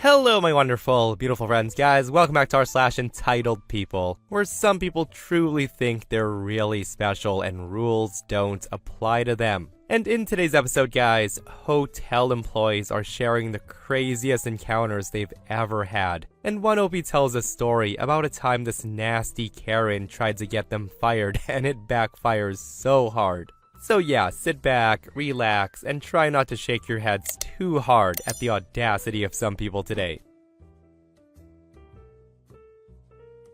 Hello my wonderful, beautiful friends, guys. Welcome back to our /Entitled People, where some people truly think they're really special and rules don't apply to them. And in today's episode, guys, hotel employees are sharing the craziest encounters they've ever had. And one OP tells a story about a time this nasty Karen tried to get them fired and it backfires so hard. So yeah, sit back, relax, and try not to shake your heads too hard at the audacity of some people today.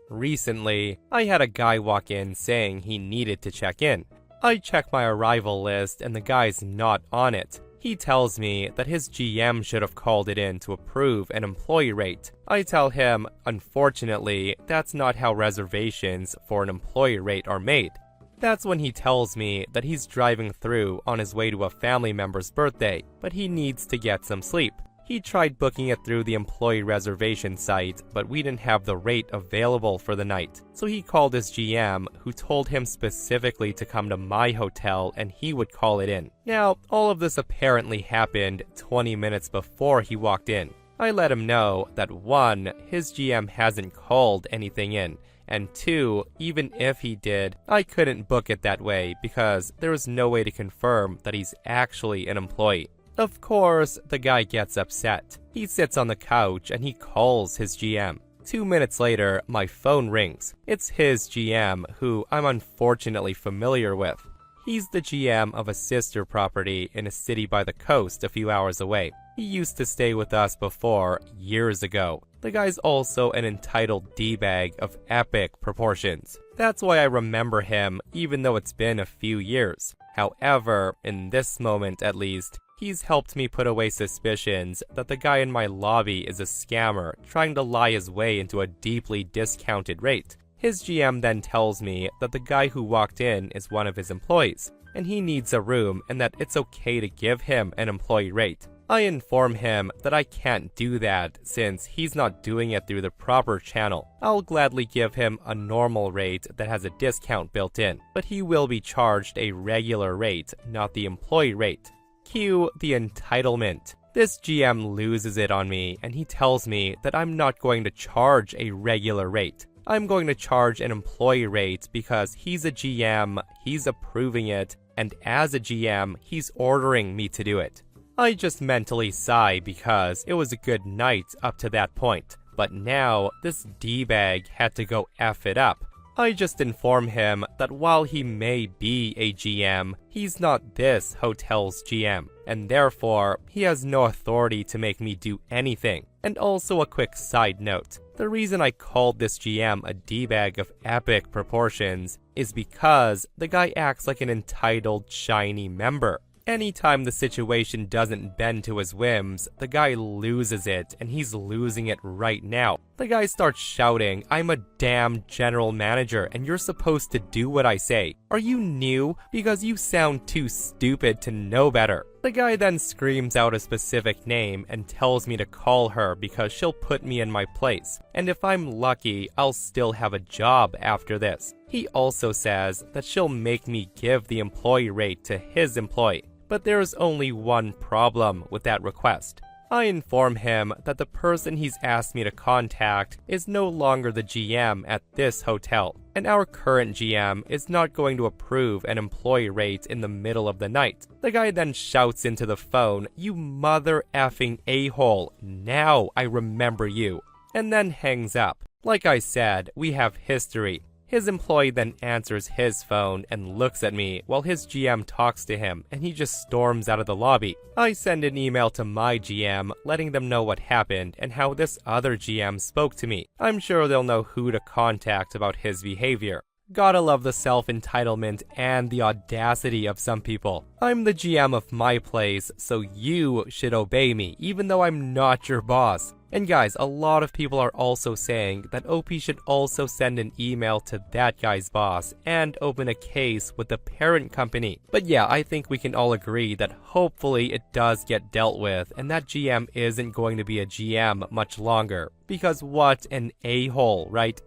Recently, I had a guy walk in saying he needed to check in. I check my arrival list and the guy's not on it. He tells me that his GM should have called it in to approve an employee rate. I tell him, unfortunately, that's not how reservations for an employee rate are made. That's when he tells me that he's driving through on his way to a family member's birthday, but he needs to get some sleep. He tried booking it through the employee reservation site, but we didn't have the rate available for the night. So he called his GM, who told him specifically to come to my hotel and he would call it in. Now, all of this apparently happened 20 minutes before he walked in. I let him know that 1, his GM hasn't called anything in, and 2, even if he did, I couldn't book it that way because there was no way to confirm that he's actually an employee. Of course, the guy gets upset. He sits on the couch and he calls his GM. 2 minutes later, my phone rings. It's his GM, who I'm unfortunately familiar with. He's the GM of a sister property in a city by the coast a few hours away. He used to stay with us before, years ago. The guy's also an entitled D-bag of epic proportions. That's why I remember him, even though it's been a few years. However, in this moment at least, he's helped me put away suspicions that the guy in my lobby is a scammer trying to lie his way into a deeply discounted rate. His GM then tells me that the guy who walked in is one of his employees, and he needs a room and that it's okay to give him an employee rate. I inform him that I can't do that since he's not doing it through the proper channel. I'll gladly give him a normal rate that has a discount built in, but he will be charged a regular rate, not the employee rate. Cue the entitlement. This GM loses it on me and he tells me that I'm not going to charge a regular rate. I'm going to charge an employee rate because he's a GM, he's approving it, and as a GM, he's ordering me to do it. I just mentally sigh because it was a good night up to that point, but now this D-bag had to go F it up. I just inform him that while he may be a GM, he's not this hotel's GM, and therefore, he has no authority to make me do anything. And also a quick side note, the reason I called this GM a D-bag of epic proportions is because the guy acts like an entitled, shiny member. Anytime the situation doesn't bend to his whims, the guy loses it, and he's losing it right now. The guy starts shouting, "I'm a damn general manager, and you're supposed to do what I say. Are you new? Because you sound too stupid to know better." The guy then screams out a specific name and tells me to call her because she'll put me in my place, and if I'm lucky, I'll still have a job after this. He also says that she'll make me give the employee rate to his employee. But there's only one problem with that request. I inform him that the person he's asked me to contact is no longer the GM at this hotel, and our current GM is not going to approve an employee rate in the middle of the night. The guy then shouts into the phone, "You mother effing a-hole, now I remember you," and then hangs up. Like I said, we have history. His employee then answers his phone and looks at me while his GM talks to him, and he just storms out of the lobby. I send an email to my GM letting them know what happened and how this other GM spoke to me. I'm sure they'll know who to contact about his behavior. Gotta love the self-entitlement and the audacity of some people. I'm the GM of my place, so you should obey me, even though I'm not your boss. And guys, a lot of people are also saying that OP should also send an email to that guy's boss and open a case with the parent company. But yeah, I think we can all agree that hopefully it does get dealt with and that GM isn't going to be a GM much longer. Because what an a-hole, right?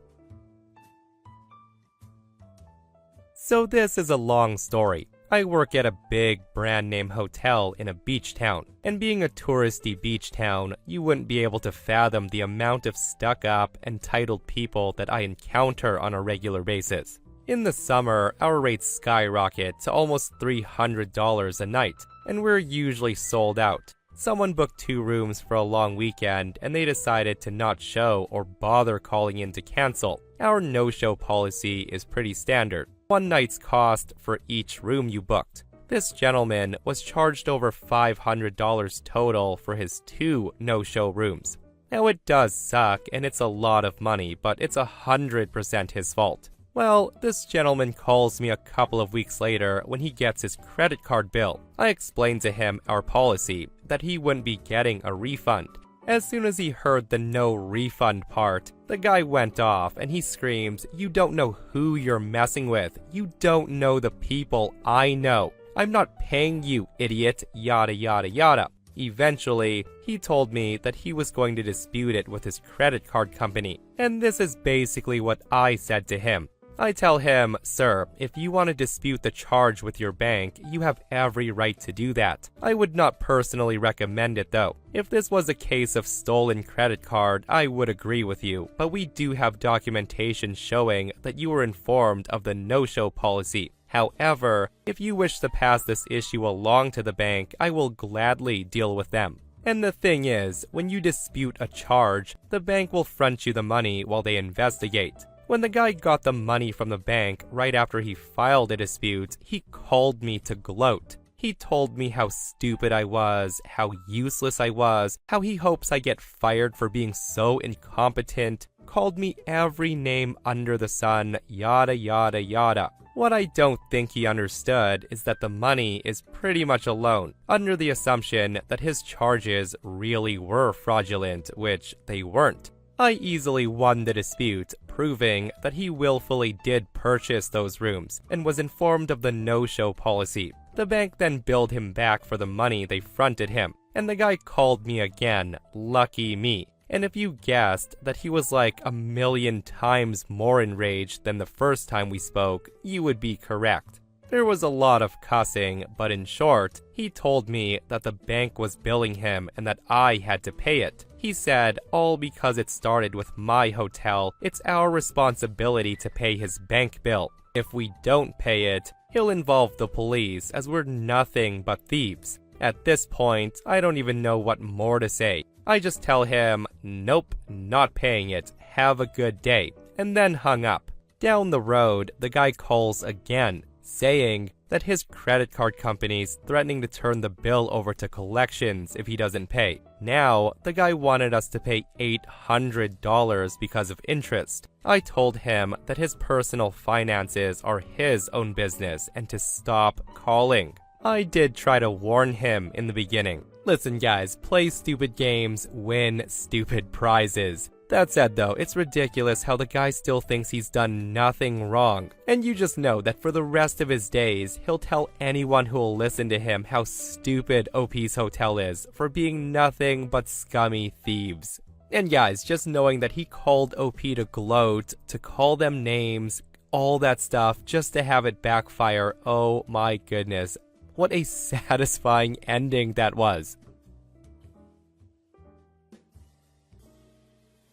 So this is a long story. I work at a big brand name hotel in a beach town, and being a touristy beach town, you wouldn't be able to fathom the amount of stuck-up, entitled people that I encounter on a regular basis. In the summer, our rates skyrocket to almost $300 a night, and we're usually sold out. Someone booked 2 rooms for a long weekend, and they decided to not show or bother calling in to cancel. Our no-show policy is pretty standard. 1 night's cost for each room you booked. This gentleman was charged over $500 total for his 2 no-show rooms. Now it does suck, and it's a lot of money, but it's 100% his fault. Well, this gentleman calls me a couple of weeks later when he gets his credit card bill. I explained to him our policy, that he wouldn't be getting a refund. As soon as he heard the no refund part, the guy went off and he screams, "You don't know who you're messing with. You don't know the people I know. I'm not paying you, idiot, yada yada yada." Eventually, he told me that he was going to dispute it with his credit card company. And this is basically what I said to him. I tell him, "Sir, if you want to dispute the charge with your bank, you have every right to do that. I would not personally recommend it though. If this was a case of stolen credit card, I would agree with you, but we do have documentation showing that you were informed of the no-show policy. However, if you wish to pass this issue along to the bank, I will gladly deal with them." And the thing is, when you dispute a charge, the bank will front you the money while they investigate. When the guy got the money from the bank right after he filed a dispute, he called me to gloat. He told me how stupid I was, how useless I was, how he hopes I get fired for being so incompetent, called me every name under the sun, yada yada yada. What I don't think he understood is that the money is pretty much a loan, under the assumption that his charges really were fraudulent, which they weren't. I easily won the dispute, proving that he willfully did purchase those rooms and was informed of the no-show policy. The bank then billed him back for the money they fronted him, and the guy called me again, lucky me. And if you guessed that he was like 1,000,000 times more enraged than the first time we spoke, you would be correct. There was a lot of cussing, but in short, he told me that the bank was billing him and that I had to pay it. He said, all because it started with my hotel, it's our responsibility to pay his bank bill. If we don't pay it, he'll involve the police as we're nothing but thieves. At this point, I don't even know what more to say. I just tell him, nope, not paying it, have a good day, and then hung up. Down the road, the guy calls again, saying that his credit card company's threatening to turn the bill over to collections if he doesn't pay. Now, the guy wanted us to pay $800 because of interest. I told him that his personal finances are his own business and to stop calling. I did try to warn him in the beginning. Listen guys, play stupid games, win stupid prizes. That said though, it's ridiculous how the guy still thinks he's done nothing wrong. And you just know that for the rest of his days, he'll tell anyone who will listen to him how stupid OP's hotel is for being nothing but scummy thieves. And guys, just knowing that he called OP to gloat, to call them names, all that stuff just to have it backfire, oh my goodness. What a satisfying ending that was.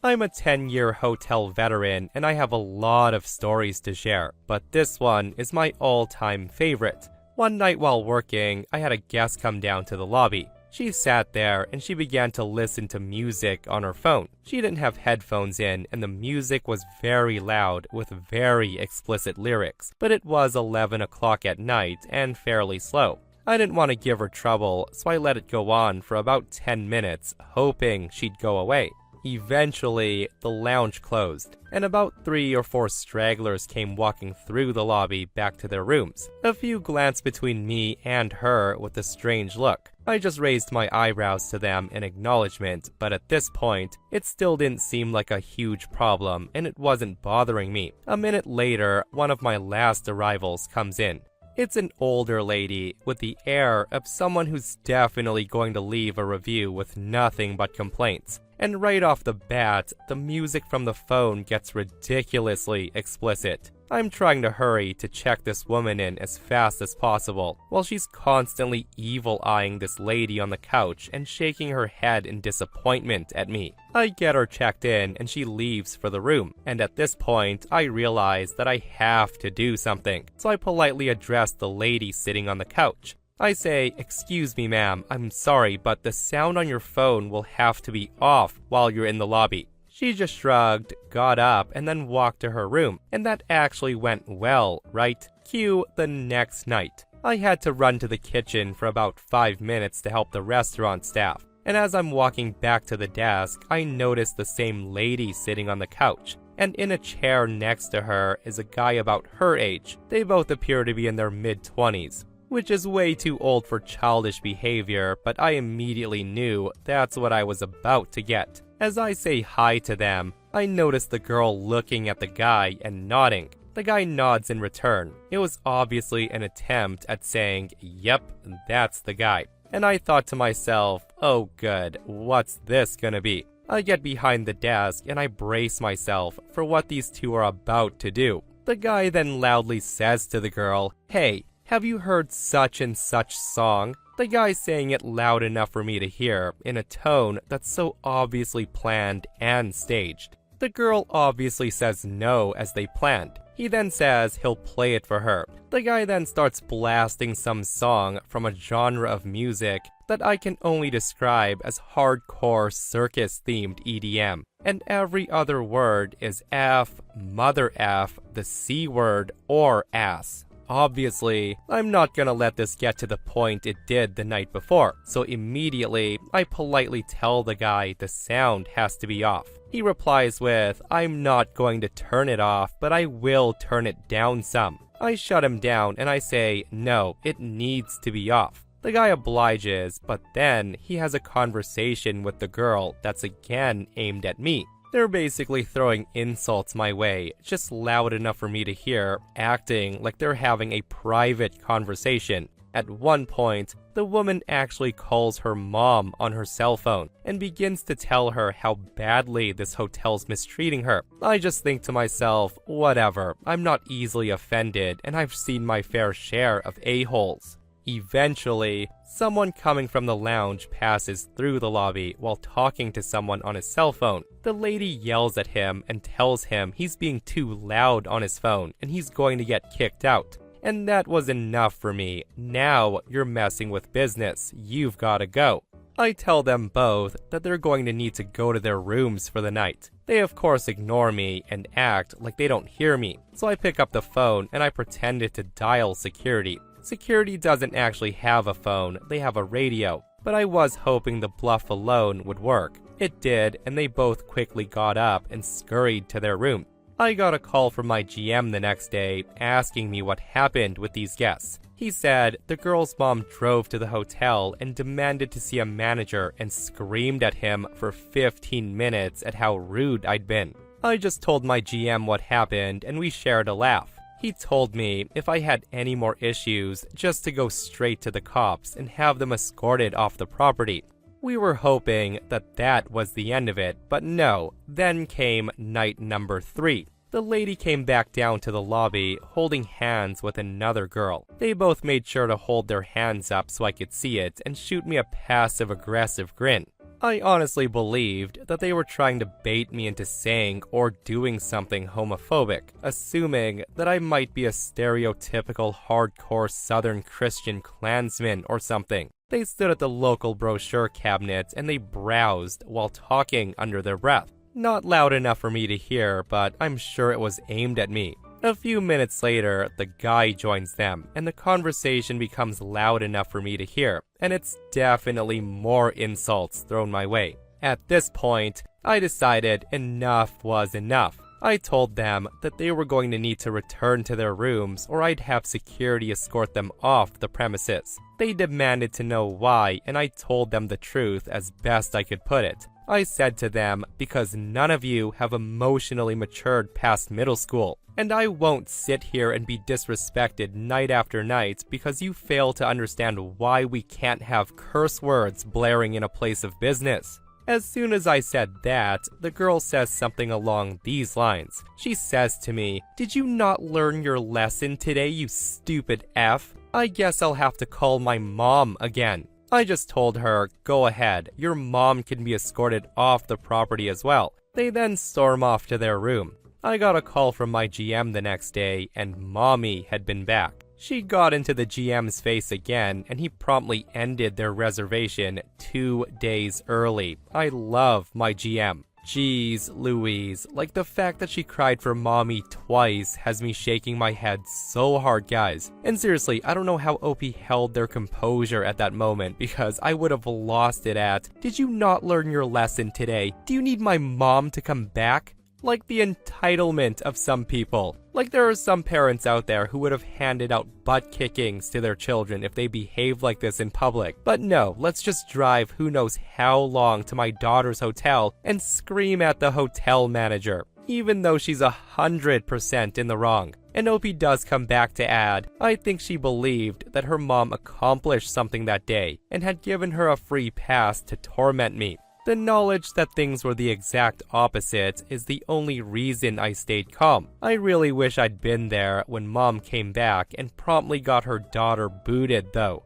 I'm a 10-year hotel veteran and I have a lot of stories to share, but this one is my all-time favorite. One night while working, I had a guest come down to the lobby. She sat there and she began to listen to music on her phone. She didn't have headphones in and the music was very loud with very explicit lyrics, but it was 11 o'clock at night and fairly slow. I didn't want to give her trouble, so I let it go on for about 10 minutes, hoping she'd go away. Eventually, the lounge closed, and about 3 or 4 stragglers came walking through the lobby back to their rooms. A few glanced between me and her with a strange look. I just raised my eyebrows to them in acknowledgement, but at this point, it still didn't seem like a huge problem, and it wasn't bothering me. A minute later, one of my last arrivals comes in. It's an older lady with the air of someone who's definitely going to leave a review with nothing but complaints. And right off the bat, the music from the phone gets ridiculously explicit. I'm trying to hurry to check this woman in as fast as possible, while she's constantly evil-eyeing this lady on the couch and shaking her head in disappointment at me. I get her checked in and she leaves for the room, and at this point, I realize that I have to do something, so I politely address the lady sitting on the couch. I say, "Excuse me, ma'am, I'm sorry, but the sound on your phone will have to be off while you're in the lobby." She just shrugged, got up, and then walked to her room, and that actually went well, right? Cue the next night. I had to run to the kitchen for about 5 minutes to help the restaurant staff, and as I'm walking back to the desk, I notice the same lady sitting on the couch, and in a chair next to her is a guy about her age. They both appear to be in their mid-20s, which is way too old for childish behavior, but I immediately knew that's what I was about to get. As I say hi to them, I notice the girl looking at the guy and nodding. The guy nods in return. It was obviously an attempt at saying, "Yep, that's the guy." And I thought to myself, oh good, what's this gonna be? I get behind the desk and I brace myself for what these two are about to do. The guy then loudly says to the girl, "Hey, have you heard such and such song?" The guy saying it loud enough for me to hear, in a tone that's so obviously planned and staged. The girl obviously says no as they planned. He then says he'll play it for her. The guy then starts blasting some song from a genre of music that I can only describe as hardcore circus-themed EDM. And every other word is F, mother F, the C word, or ass. Obviously, I'm not gonna let this get to the point it did the night before, so immediately, I politely tell the guy the sound has to be off. He replies with, "I'm not going to turn it off, but I will turn it down some." I shut him down and I say, "No, it needs to be off." The guy obliges, but then he has a conversation with the girl that's again aimed at me. They're basically throwing insults my way, just loud enough for me to hear, acting like they're having a private conversation. At one point, the woman actually calls her mom on her cell phone and begins to tell her how badly this hotel's mistreating her. I just think to myself, whatever, I'm not easily offended and I've seen my fair share of a-holes. Eventually, someone coming from the lounge passes through the lobby while talking to someone on his cell phone. The lady yells at him and tells him he's being too loud on his phone and he's going to get kicked out. And that was enough for me. Now you're messing with business. You've gotta go. I tell them both that they're going to need to go to their rooms for the night. They of course ignore me and act like they don't hear me. So I pick up the phone and I pretended to dial security. Security doesn't actually have a phone, they have a radio, but I was hoping the bluff alone would work. It did, and they both quickly got up and scurried to their room. I got a call from my GM the next day asking me what happened with these guests. He said the girl's mom drove to the hotel and demanded to see a manager and screamed at him for 15 minutes at how rude I'd been. I just told my GM what happened and we shared a laugh. He told me if I had any more issues, just to go straight to the cops and have them escorted off the property. We were hoping that that was the end of it, but no. Then came night number 3. The lady came back down to the lobby, holding hands with another girl. They both made sure to hold their hands up so I could see it and shoot me a passive-aggressive grin. I honestly believed that they were trying to bait me into saying or doing something homophobic, assuming that I might be a stereotypical hardcore Southern Christian Klansman or something. They stood at the local brochure cabinet and they browsed while talking under their breath. Not loud enough for me to hear, but I'm sure it was aimed at me. A few minutes later, the guy joins them, and the conversation becomes loud enough for me to hear, and it's definitely more insults thrown my way. At this point, I decided enough was enough. I told them that they were going to need to return to their rooms or I'd have security escort them off the premises. They demanded to know why, and I told them the truth as best I could put it. I said to them, because none of you have emotionally matured past middle school, and I won't sit here and be disrespected night after night because you fail to understand why we can't have curse words blaring in a place of business. As soon as I said that, the girl says something along these lines. She says to me, "Did you not learn your lesson today, you stupid F? I guess I'll have to call my mom again." I just told her, "Go ahead, your mom can be escorted off the property as well." They then storm off to their room. I got a call from my GM the next day, and Mommy had been back. She got into the GM's face again, and he promptly ended their reservation 2 days early. I love my GM. Jeez Louise, like the fact that she cried for Mommy twice has me shaking my head so hard, guys. And seriously, I don't know how OP held their composure at that moment, because I would have lost it at, "Did you not learn your lesson today? Do you need my mom to come back?" Like the entitlement of some people. Like there are some parents out there who would have handed out butt kickings to their children if they behaved like this in public. But no, let's just drive who knows how long to my daughter's hotel and scream at the hotel manager, even though she's 100% in the wrong. And OP does come back to add, "I think she believed that her mom accomplished something that day and had given her a free pass to torment me. The knowledge that things were the exact opposite is the only reason I stayed calm. I really wish I'd been there when Mom came back and promptly got her daughter booted though."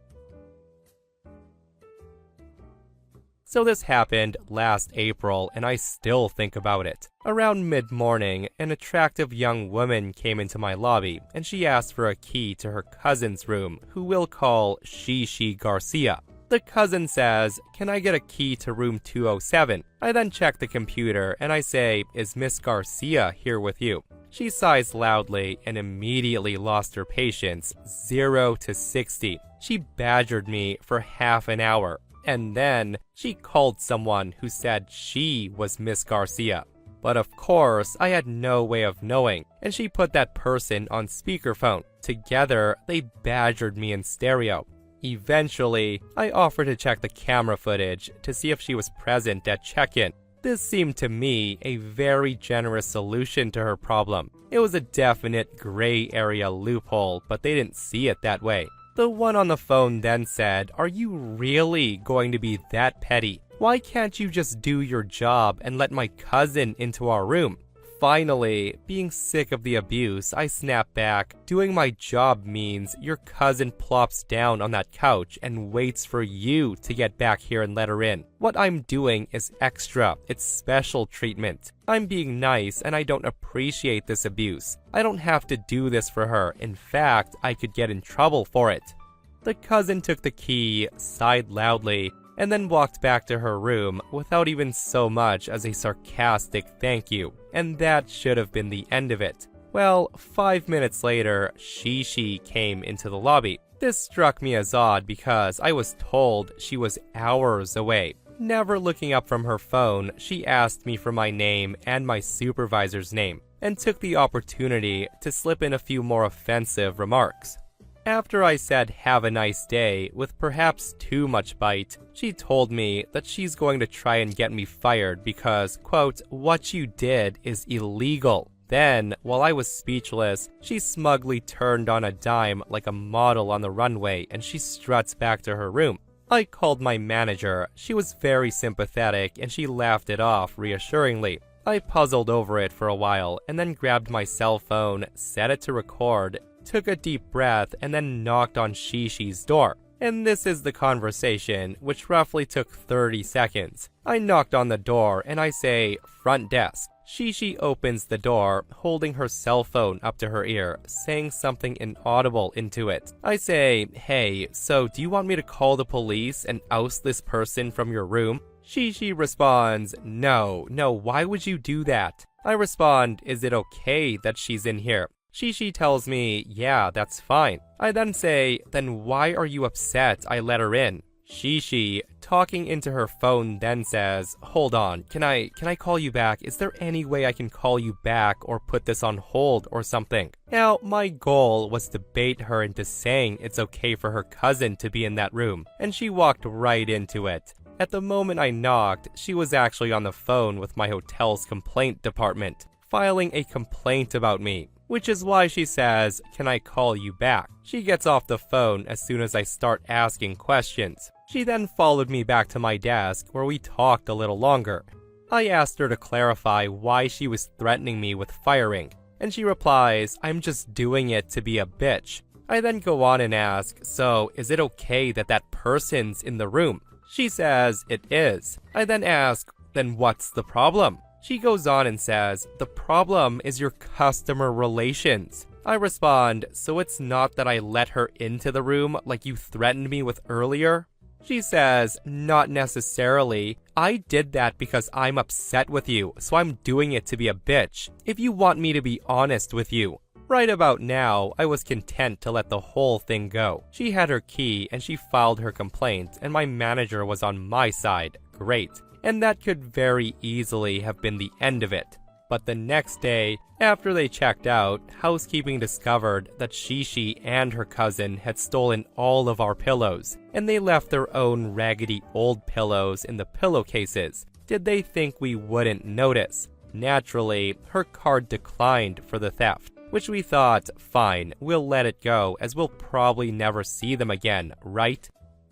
So this happened last April, and I still think about it. Around mid-morning, an attractive young woman came into my lobby, and she asked for a key to her cousin's room, who we'll call Shishi Garcia. The cousin says, "Can I get a key to room 207? I then check the computer and I say, "Is Miss Garcia here with you?" She sighs loudly and immediately lost her patience, 0 to 60. She badgered me for half an hour, and then she called someone who said she was Miss Garcia. But of course, I had no way of knowing, and she put that person on speakerphone. Together, they badgered me in stereo. Eventually, I offered to check the camera footage to see if she was present at check-in. This seemed to me a very generous solution to her problem. It was a definite gray area loophole, but they didn't see it that way. The one on the phone then said, "Are you really going to be that petty? Why can't you just do your job and let my cousin into our room?" Finally, being sick of the abuse, I snapped back. "Doing my job means your cousin plops down on that couch and waits for you to get back here and let her in. What I'm doing is extra. It's special treatment. I'm being nice and I don't appreciate this abuse. I don't have to do this for her. In fact, I could get in trouble for it." The cousin took the key, sighed loudly, and then walked back to her room without even so much as a sarcastic thank you, and that should have been the end of it. Well, 5 minutes later, Shishi came into the lobby. This struck me as odd because I was told she was hours away. Never looking up from her phone, she asked me for my name and my supervisor's name, and took the opportunity to slip in a few more offensive remarks. After I said "have a nice day" with perhaps too much bite, she told me that she's going to try and get me fired because, quote, "what you did is illegal." Then, while I was speechless, she smugly turned on a dime like a model on the runway and she struts back to her room. I called my manager. She was very sympathetic and she laughed it off reassuringly. I puzzled over it for a while and then grabbed my cell phone, set it to record, took a deep breath, and then knocked on Shishi's door. And this is the conversation, which roughly took 30 seconds. I knocked on the door and I say, "Front desk." Shishi opens the door, holding her cell phone up to her ear, saying something inaudible into it. I say, "Hey, so do you want me to call the police and oust this person from your room?" Shishi responds, No, why would you do that?" I respond, "Is it okay that she's in here?" Shishi tells me, "Yeah, that's fine." I then say, "Then why are you upset I let her in?" Shishi, talking into her phone, then says, "Hold on, can I call you back? Is there any way I can call you back or put this on hold or something?" Now, my goal was to bait her into saying it's okay for her cousin to be in that room, and she walked right into it. At the moment I knocked, she was actually on the phone with my hotel's complaint department, filing a complaint about me. Which is why she says, "Can I call you back?" She gets off the phone as soon as I start asking questions. She then followed me back to my desk where we talked a little longer. I asked her to clarify why she was threatening me with firing, and she replies, "I'm just doing it to be a bitch." I then go on and ask, "So, is it okay that that person's in the room?" She says it is. I then ask, "Then what's the problem?" She goes on and says, "The problem is your customer relations." I respond, "So it's not that I let her into the room like you threatened me with earlier?" She says, "Not necessarily. I did that because I'm upset with you, so I'm doing it to be a bitch. If you want me to be honest with you." Right about now, I was content to let the whole thing go. She had her key and she filed her complaint, and my manager was on my side. Great. And that could very easily have been the end of it. But the next day, after they checked out, housekeeping discovered that Shishi and her cousin had stolen all of our pillows, and they left their own raggedy old pillows in the pillowcases. Did they think we wouldn't notice? Naturally, her card declined for the theft, which we thought, fine, we'll let it go as we'll probably never see them again, right?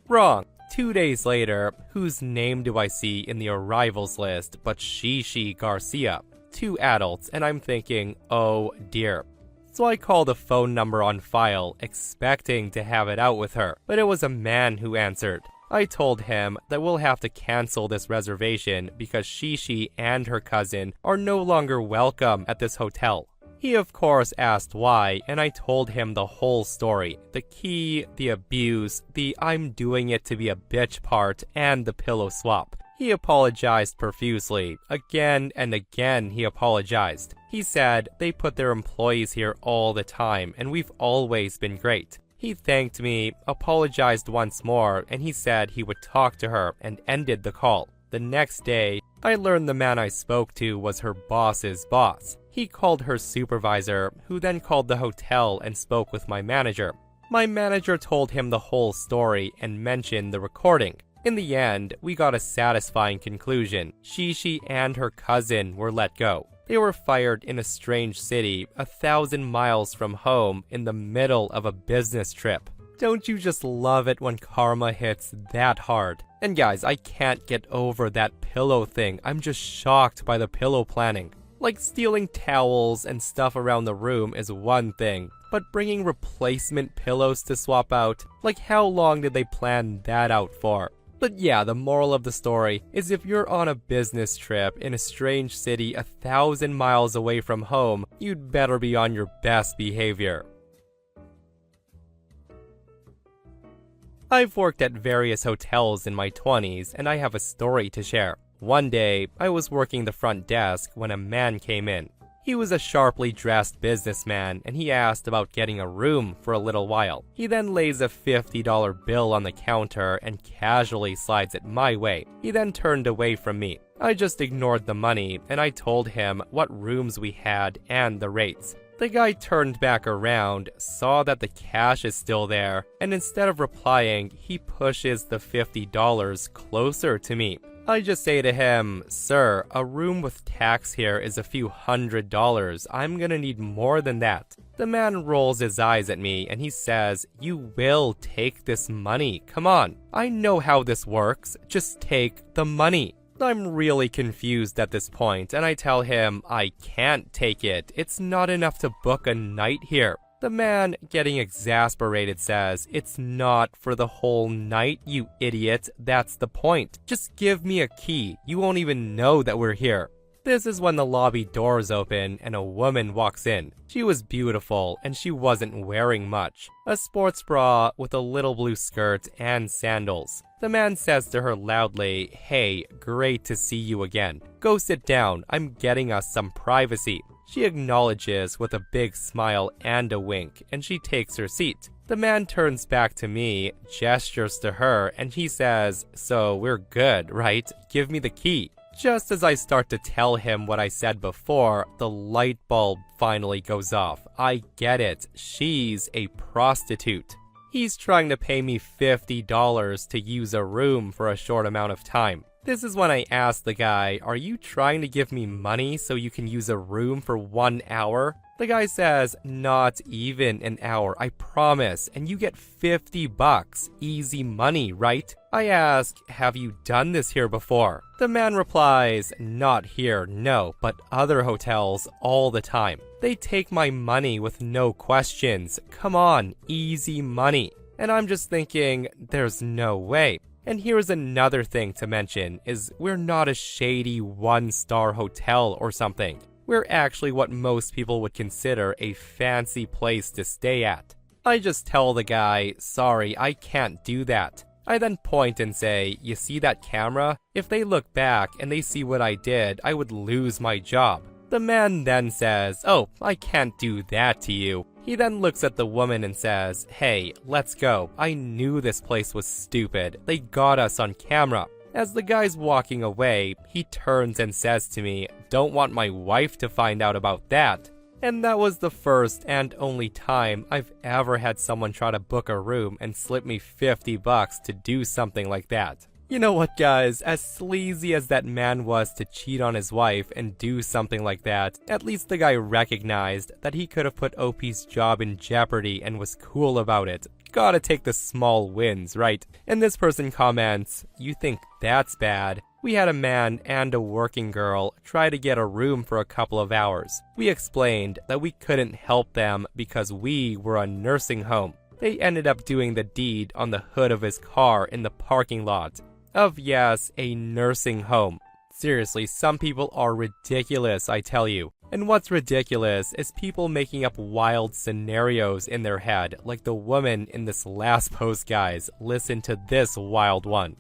Wrong. 2 days later, whose name do I see in the arrivals list but Shishi Garcia? 2 adults, and I'm thinking, oh dear. So I called a phone number on file, expecting to have it out with her, but it was a man who answered. I told him that we'll have to cancel this reservation because Shishi and her cousin are no longer welcome at this hotel. He of course asked why, and I told him the whole story. The key, the abuse, the "I'm doing it to be a bitch" part, and the pillow swap. He apologized profusely. Again and again he apologized. He said they put their employees here all the time and we've always been great. He thanked me, apologized once more, and he said he would talk to her and ended the call. The next day, I learned the man I spoke to was her boss's boss. He called her supervisor, who then called the hotel and spoke with my manager. My manager told him the whole story and mentioned the recording. In the end, we got a satisfying conclusion. Shishi and her cousin were let go. They were fired in a strange city, 1,000 miles from home, in the middle of a business trip. Don't you just love it when karma hits that hard? And guys, I can't get over that pillow thing. I'm just shocked by the pillow planning. Like, stealing towels and stuff around the room is one thing, but bringing replacement pillows to swap out, like, how long did they plan that out for? But yeah, the moral of the story is if you're on a business trip in a strange city 1,000 miles away from home, you'd better be on your best behavior. I've worked at various hotels in my 20s, and I have a story to share. One day, I was working the front desk when a man came in. He was a sharply dressed businessman, and he asked about getting a room for a little while. He then lays a $50 bill on the counter and casually slides it my way. He then turned away from me. I just ignored the money, and I told him what rooms we had and the rates. The guy turned back around, saw that the cash is still there, and instead of replying, he pushes the $50 closer to me. I just say to him, "Sir, a room with tax here is a few $100s. I'm gonna need more than that." The man rolls his eyes at me and he says, "You will take this money. Come on. I know how this works. Just take the money." I'm really confused at this point, and I tell him I can't take it. It's not enough to book a night here. The man, getting exasperated, says, "It's not for the whole night, you idiot. That's the point. Just give me a key. You won't even know that we're here." This is when the lobby doors open and a woman walks in. She was beautiful and she wasn't wearing much. A sports bra with a little blue skirt and sandals. The man says to her loudly, "Hey, great to see you again. Go sit down. I'm getting us some privacy." She acknowledges with a big smile and a wink, and she takes her seat. The man turns back to me, gestures to her, and he says, "So we're good, right? Give me the key." Just as I start to tell him what I said before, the light bulb finally goes off. I get it. She's a prostitute. He's trying to pay me $50 to use a room for a short amount of time. This is when I asked the guy, "Are you trying to give me money so you can use a room for 1 hour?" The guy says, "Not even an hour, I promise, and you get $50. Easy money, right?" I ask, "Have you done this here before?" The man replies, "Not here, no, but other hotels all the time. They take my money with no questions. Come on, easy money." And I'm just thinking, there's no way. And here's another thing to mention, is we're not a shady 1-star hotel or something. We're actually what most people would consider a fancy place to stay at. I just tell the guy, "Sorry, I can't do that." I then point and say, "You see that camera? If they look back and they see what I did, I would lose my job." The man then says, "Oh, I can't do that to you." He then looks at the woman and says, "Hey, let's go. I knew this place was stupid. They got us on camera." As the guy's walking away, he turns and says to me, "Don't want my wife to find out about that." And that was the first and only time I've ever had someone try to book a room and slip me $50 to do something like that. You know what, guys? As sleazy as that man was to cheat on his wife and do something like that, at least the guy recognized that he could have put OP's job in jeopardy and was cool about it. Gotta take the small wins, right? And this person comments, "You think that's bad? We had a man and a working girl try to get a room for a couple of hours. We explained that we couldn't help them because we were a nursing home. They ended up doing the deed on the hood of his car in the parking lot of, yes, a nursing home." Seriously, some people are ridiculous, I tell you. And what's ridiculous is people making up wild scenarios in their head, like the woman in this last post, guys. Listen to this wild one.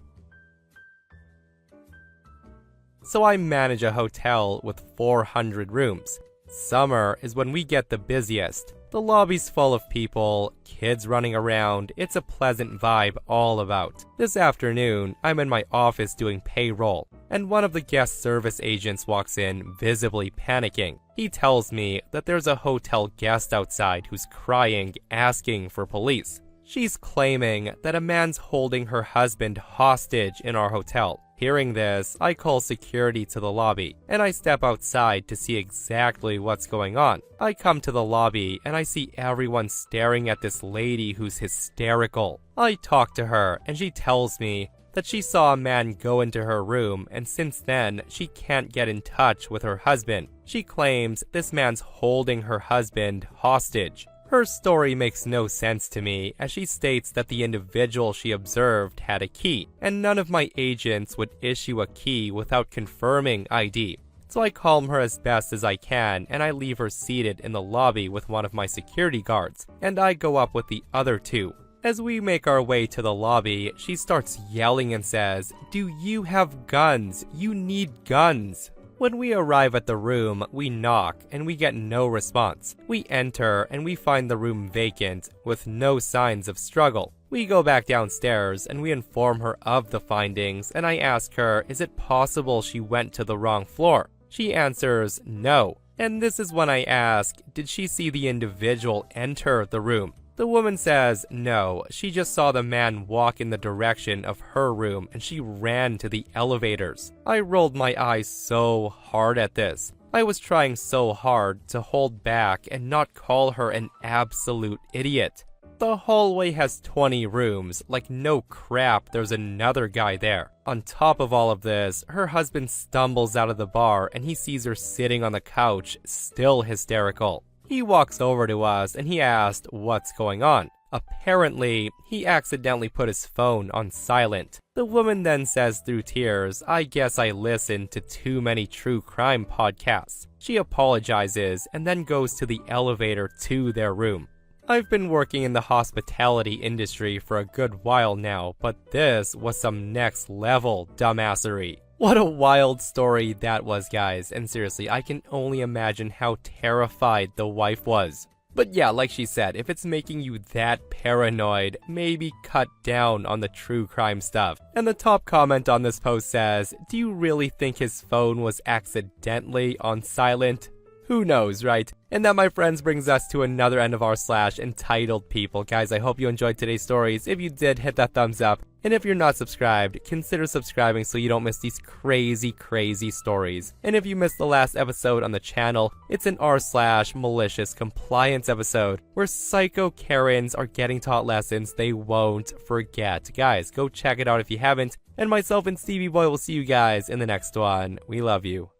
So I manage a hotel with 400 rooms. Summer is when we get the busiest. The lobby's full of people, kids running around, it's a pleasant vibe all about. This afternoon, I'm in my office doing payroll, and one of the guest service agents walks in, visibly panicking. He tells me that there's a hotel guest outside who's crying, asking for police. She's claiming that a man's holding her husband hostage in our hotel. Hearing this, I call security to the lobby, and I step outside to see exactly what's going on. I come to the lobby, and I see everyone staring at this lady who's hysterical. I talk to her, and she tells me that she saw a man go into her room, and since then, she can't get in touch with her husband. She claims this man's holding her husband hostage. Her story makes no sense to me, as she states that the individual she observed had a key, and none of my agents would issue a key without confirming ID. So I calm her as best as I can, and I leave her seated in the lobby with one of my security guards, and I go up with the other two. As we make our way to the lobby, she starts yelling and says, "Do you have guns? You need guns." When we arrive at the room, we knock, and we get no response. We enter, and we find the room vacant, with no signs of struggle. We go back downstairs, and we inform her of the findings, and I ask her, is it possible she went to the wrong floor? She answers, no. And this is when I ask, did she see the individual enter the room? The woman says, no, she just saw the man walk in the direction of her room and she ran to the elevators. I rolled my eyes so hard at this. I was trying so hard to hold back and not call her an absolute idiot. The hallway has 20 rooms, like no crap there's another guy there. On top of all of this, her husband stumbles out of the bar and he sees her sitting on the couch, still hysterical. He walks over to us and he asked what's going on. Apparently, he accidentally put his phone on silent. The woman then says through tears, I guess I listened to too many true crime podcasts. She apologizes and then goes to the elevator to their room. I've been working in the hospitality industry for a good while now, but this was some next level dumbassery. What a wild story that was, guys, and seriously, I can only imagine how terrified the wife was. But yeah, like she said, if it's making you that paranoid, maybe cut down on the true crime stuff. And the top comment on this post says, do you really think his phone was accidentally on silent? Who knows, right? And that, my friends, brings us to another end of our slash entitled people. Guys, I hope you enjoyed today's stories. If you did, hit that thumbs up. And if you're not subscribed, consider subscribing so you don't miss these crazy stories. And if you missed the last episode on the channel, it's an r/malicious compliance episode where psycho Karens are getting taught lessons they won't forget. Guys, go check it out if you haven't. And myself and Stevie Boy will see you guys in the next one. We love you.